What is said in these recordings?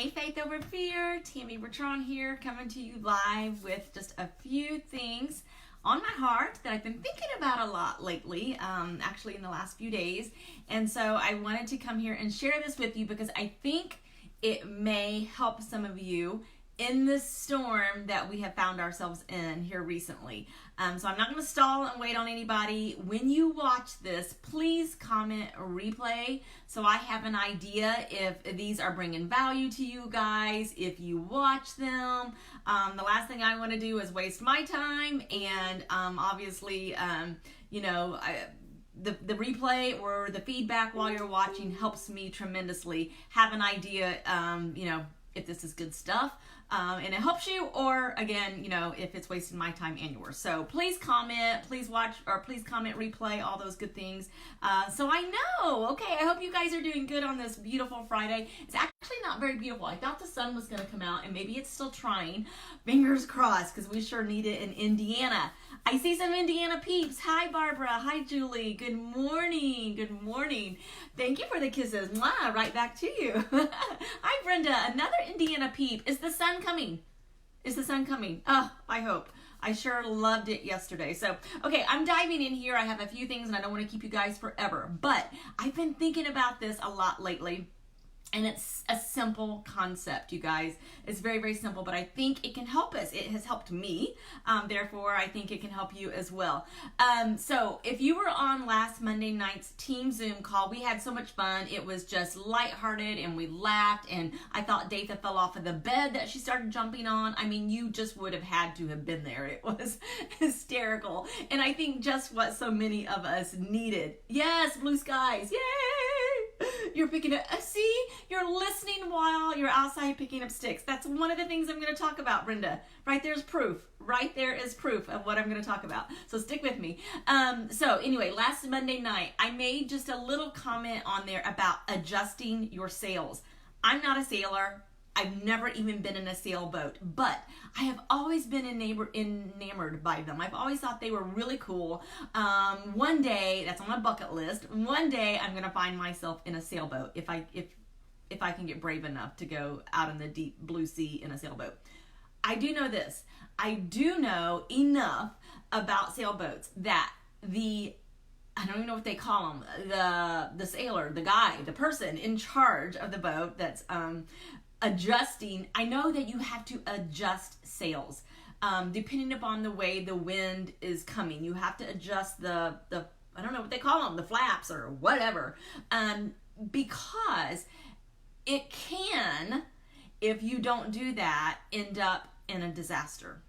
Hey Faith Over Fear, Tammy Bertrand here, coming to you live with just a few things on my heart that I've been thinking about a lot lately, actually in the last few days. And so I wanted to come here and share this with you because I think it may help some of you in this storm that we have found ourselves in here recently. So I'm not going to stall and wait on anybody. When you watch this, please comment replay so I have an idea if these are bringing value to you guys, if you watch them. The last thing I want to do is waste my time, and obviously, the replay or the feedback while you're watching helps me tremendously have an idea, if this is good stuff. And it helps you, or again, if it's wasting my time and yours. So please comment, please watch, or please comment, replay, all those good things. So I know, okay, I hope you guys are doing good on this beautiful Friday. It's actually not very beautiful. I thought the sun was going to come out, and maybe it's still trying. Fingers crossed, because we sure need it in Indiana. I see some Indiana peeps. Hi, Barbara. Hi, Julie. Good morning. Good morning. Thank you for the kisses. Mwah, right back to you. Hi, Brenda. Another Indiana peep. Is the sun coming? Is the sun coming? Oh, I hope. I sure loved it yesterday. So, okay, I'm diving in here. I have a few things, and I don't want to keep you guys forever. But I've been thinking about this a lot lately. And it's a simple concept, you guys. It's very, very simple, but I think it can help us. It has helped me. Therefore, I think it can help you as well. So if you were on last Monday night's team Zoom call, we had so much fun. It was just lighthearted, and we laughed, and I thought Datha fell off of the bed that she started jumping on. I mean, you just would have had to have been there. It was hysterical. And I think just what so many of us needed. Yes, blue skies. Yay! You're picking up, see, you're listening while you're outside picking up sticks. That's one of the things I'm going to talk about, Brenda. Right there's proof. Right there is proof of what I'm going to talk about. So stick with me. So anyway, last Monday night, I made just a little comment on there about adjusting your sails. I'm not a sailor. I've never even been in a sailboat, but I have always been enamored by them. I've always thought they were really cool. One day, that's on my bucket list, one day I'm going to find myself in a sailboat if I can get brave enough to go out in the deep blue sea in a sailboat. I do know this. I do know enough about sailboats that I don't even know what they call them, the sailor, the guy, the person in charge of the boat that's adjusting. I know that you have to adjust sails depending upon the way the wind is coming. You have to adjust the I don't know what they call them, the flaps or whatever, because it can, if you don't do that, end up in a disaster,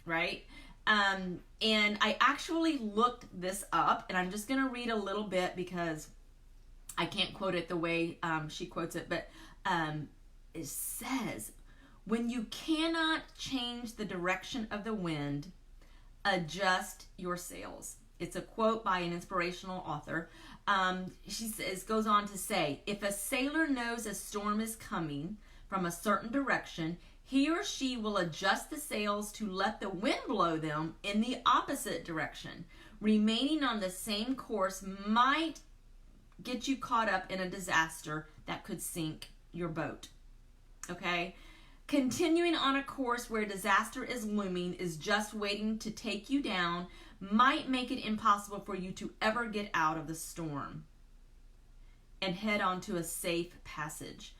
right? And I actually looked this up, and I'm just going to read a little bit because I can't quote it the way she quotes it, but it says, when you cannot change the direction of the wind, adjust your sails. It's a quote by an inspirational author. She goes on to say, if a sailor knows a storm is coming from a certain direction, he or she will adjust the sails to let the wind blow them in the opposite direction. Remaining on the same course might get you caught up in a disaster that could sink your boat. Okay? Continuing on a course where disaster is looming, is just waiting to take you down, might make it impossible for you to ever get out of the storm and head on to a safe passage.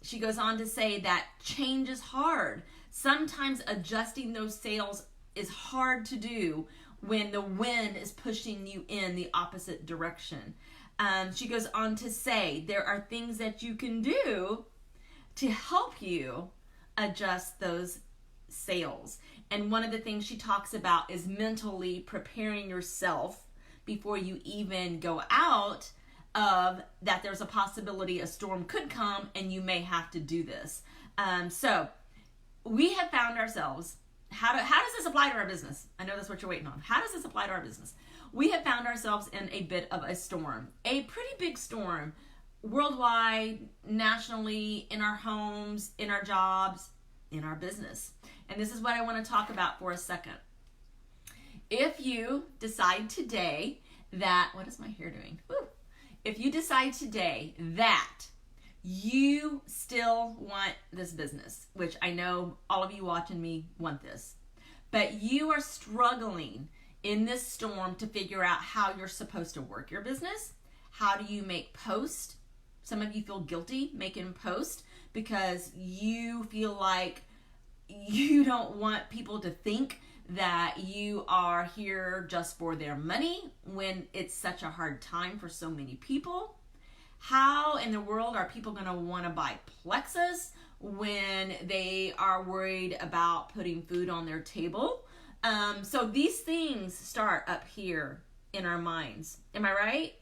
She goes on to say that change is hard. Sometimes adjusting those sails is hard to do when the wind is pushing you in the opposite direction. She goes on to say there are things that you can do to help you adjust those sails. And one of the things she talks about is mentally preparing yourself before you even go out of that there's a possibility a storm could come and you may have to do this. So we have found ourselves, how does this apply to our business? I know that's what you're waiting on. How does this apply to our business? We have found ourselves in a bit of a storm, a pretty big storm, worldwide, nationally, in our homes, in our jobs, in our business. And this is what I want to talk about for a second. If you decide today that, what is my hair doing? Woo. If you decide today that you you still want this business, which I know all of you watching me want this, but you are struggling in this storm to figure out how you're supposed to work your business. How do you make posts? Some of you feel guilty making posts because you feel like you don't want people to think that you are here just for their money when it's such a hard time for so many people. How in the world are people going to want to buy Plexus when they are worried about putting food on their table? So these things start up here in our minds. Am I right?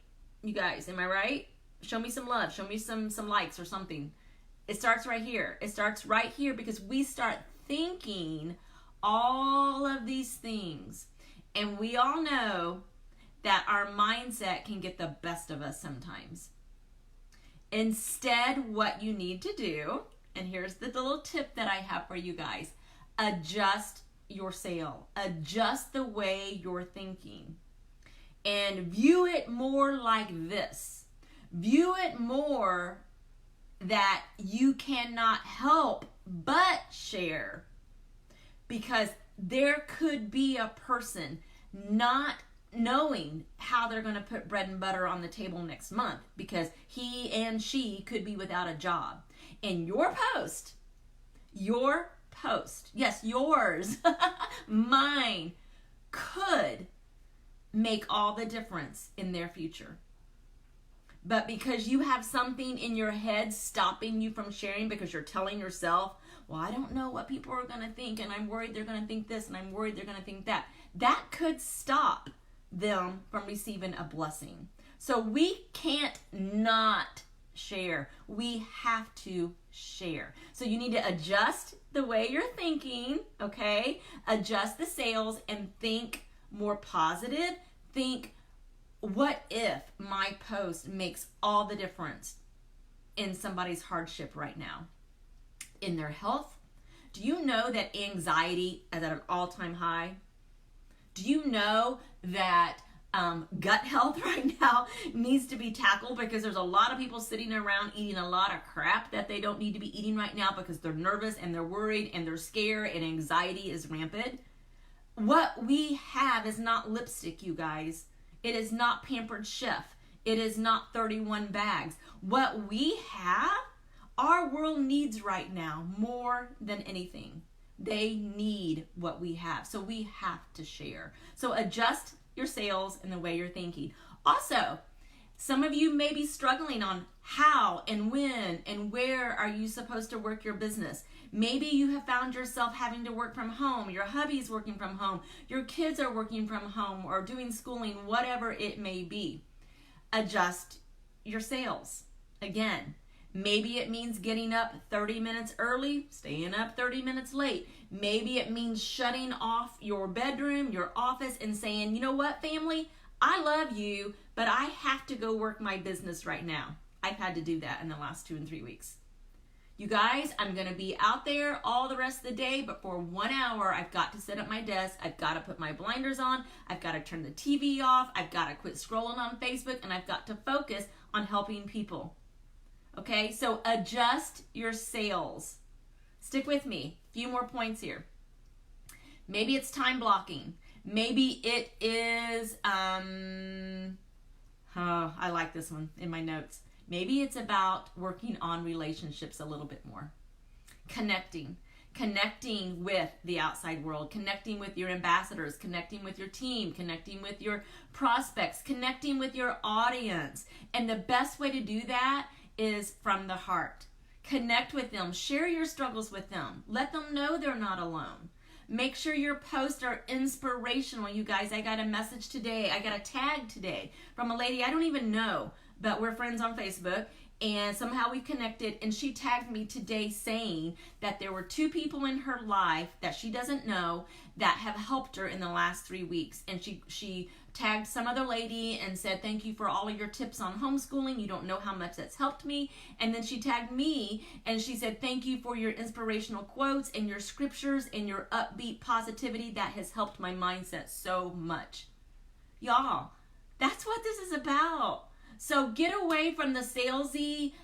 You guys, am I right? Show me some love. Show me some likes or something. It starts right here. It starts right here because we start thinking all of these things. And we all know that our mindset can get the best of us sometimes. Instead, what you need to do, and here's the little tip that I have for you guys, adjust your sale. Adjust the way you're thinking. And view it more like this. View it more that you cannot help but share. Because there could be a person not knowing how they're going to put bread and butter on the table next month because he and she could be without a job. And your post, yes, yours, mine, could make all the difference in their future. But because you have something in your head stopping you from sharing because you're telling yourself, well, I don't know what people are going to think, and I'm worried they're going to think this, and I'm worried they're going to think that. That could stop them from receiving a blessing. So we can't not share. We have to share. So you need to adjust the way you're thinking, okay? Adjust the sales and think more positive. Think, what if my post makes all the difference in somebody's hardship right now? In their health? Do you know that anxiety is at an all-time high? Do you know that gut health right now needs to be tackled because there's a lot of people sitting around eating a lot of crap that they don't need to be eating right now because they're nervous and they're worried and they're scared and anxiety is rampant? What we have is not lipstick, you guys. It is not Pampered Chef. It is not 31 bags. What we have, our world needs right now more than anything. They need what we have. So we have to share. So adjust your sales and the way you're thinking. Also, some of you may be struggling on how and when and where are you supposed to work your business. Maybe you have found yourself having to work from home. Your hubby's working from home. Your kids are working from home or doing schooling, whatever it may be. Adjust your sales. Again, maybe it means getting up 30 minutes early, staying up 30 minutes late. Maybe it means shutting off your bedroom, your office, and saying, you know what, family? I love you, but I have to go work my business right now. I've had to do that in the last 2 and 3 weeks. You guys, I'm going to be out there all the rest of the day, but for 1 hour, I've got to sit at my desk. I've got to put my blinders on. I've got to turn the TV off. I've got to quit scrolling on Facebook, and I've got to focus on helping people. Okay, so adjust your sales. Stick with me. A few more points here. Maybe it's time blocking. Maybe it is, I like this one in my notes. Maybe it's about working on relationships a little bit more. Connecting with the outside world, connecting with your ambassadors, connecting with your team, connecting with your prospects, connecting with your audience. And the best way to do that is from the heart. Connect with them. Share your struggles with them. Let them know they're not alone. Make sure your posts are inspirational, you guys. I got a message today. I got a tag today from a lady I don't even know, but we're friends on Facebook, and somehow we connected, and she tagged me today saying that there were 2 people in her life that she doesn't know that have helped her in the last 3 weeks. And she tagged some other lady and said, thank you for all of your tips on homeschooling. You don't know how much that's helped me. And then she tagged me and she said, thank you for your inspirational quotes and your scriptures and your upbeat positivity. That has helped my mindset so much. Y'all, that's what this is about. So get away from the salesy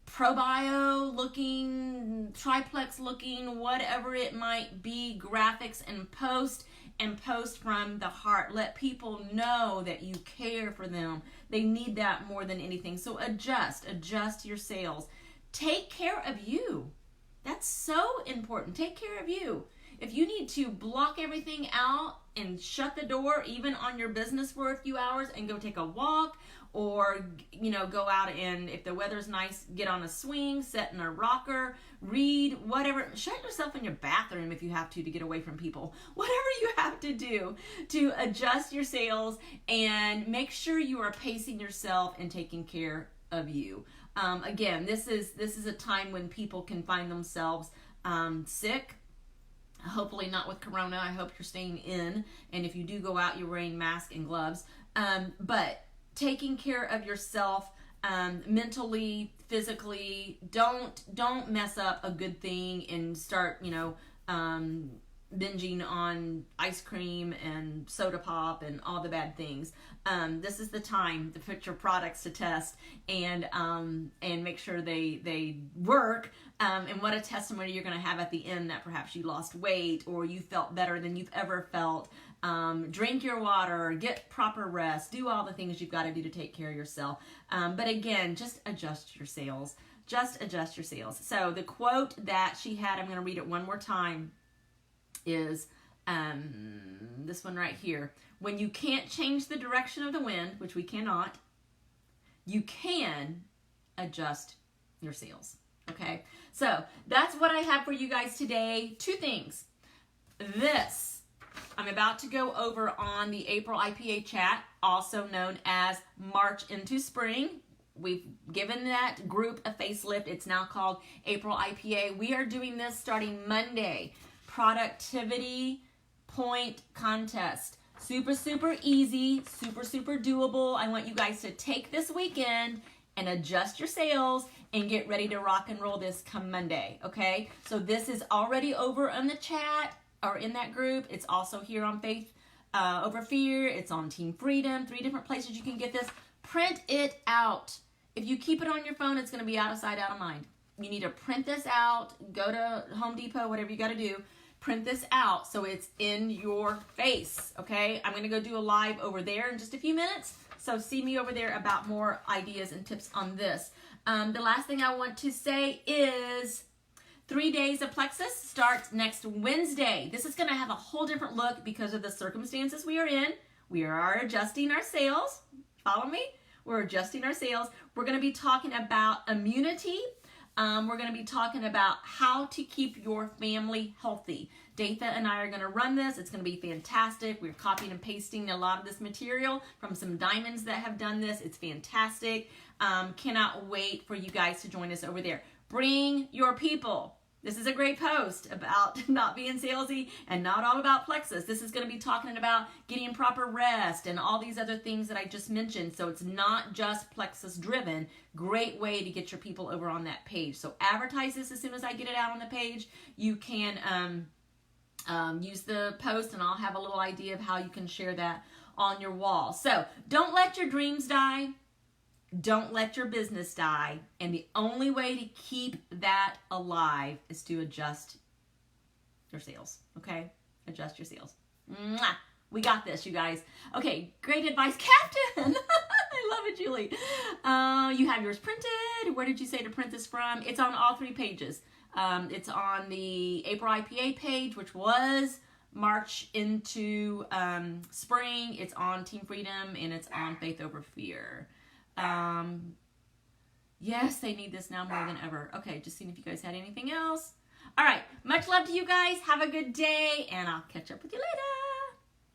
ProBio looking, triplex looking, whatever it might be, graphics, and post from the heart. Let people know that you care for them. They need that more than anything. So adjust your sales. Take care of you. That's so important. Take care of you. If you need to block everything out and shut the door, even on your business for a few hours, and go take a walk, or, you know, go out and, if the weather's nice, get on a swing, sit in a rocker, read, whatever. Shut yourself in your bathroom if you have to get away from people. Whatever you have to do to adjust your sales and make sure you are pacing yourself and taking care of you. Again, this is a time when people can find themselves sick. Hopefully not with Corona. I hope you're staying in, and if you do go out, you're wearing masks and gloves. But taking care of yourself mentally, physically. Don't mess up a good thing and start, you know, binging on ice cream and soda pop and all the bad things. This is the time to put your products to test and make sure they work. And what a testimony you're going to have at the end that perhaps you lost weight or you felt better than you've ever felt. Drink your water, get proper rest, do all the things you've got to do to take care of yourself. But again, just adjust your sales. Just adjust your sales. So the quote that she had, I'm going to read it one more time, is this one right here. When you can't change the direction of the wind, which we cannot, you can adjust your sales. Okay, so that's what I have for you guys today. Two things. This, I'm about to go over on the April IPA chat, also known as March into Spring. We've given that group a facelift. It's now called April IPA. We are doing this starting Monday. Productivity point contest. Super, super easy, super, super doable. I want you guys to take this weekend and adjust your sales and get ready to rock and roll this come Monday, okay? So this is already over on the chat or in that group. It's also here on Faith Over Fear. It's on Team Freedom. 3 different places you can get this. Print it out. If you keep it on your phone, it's going to be out of sight, out of mind. You need to print this out. Go to Home Depot, whatever you got to do. Print this out so it's in your face, okay? I'm going to go do a live over there in just a few minutes. So see me over there about more ideas and tips on this. The last thing I want to say is 3 days of Plexus starts next Wednesday. This is going to have a whole different look because of the circumstances we are in. We are adjusting our sales. Follow me? We're adjusting our sales. We're going to be talking about immunity. We're going to be talking about how to keep your family healthy. Datha and I are going to run this. It's going to be fantastic. We're copying and pasting a lot of this material from some diamonds that have done this. It's fantastic. Cannot wait for you guys to join us over there. Bring your people. This is a great post about not being salesy and not all about Plexus. This is going to be talking about getting proper rest and all these other things that I just mentioned. So it's not just Plexus driven. Great way to get your people over on that page. So advertise this as soon as I get it out on the page. You can use the post and I'll have a little idea of how you can share that on your wall. So don't let your dreams die. Don't let your business die. And the only way to keep that alive is to adjust your sales. Okay? Adjust your sales. Mwah! We got this, you guys. Okay, great advice, Captain. I love it, Julie. You have yours printed. Where did you say to print this from? It's on all 3 pages. It's on the April IPA page, which was March into Spring. It's on Team Freedom, and it's on Faith Over Fear. Yes, they need this now more than ever. Okay, just seeing if you guys had anything else. All right, much love to you guys. Have a good day, and I'll catch up with you later.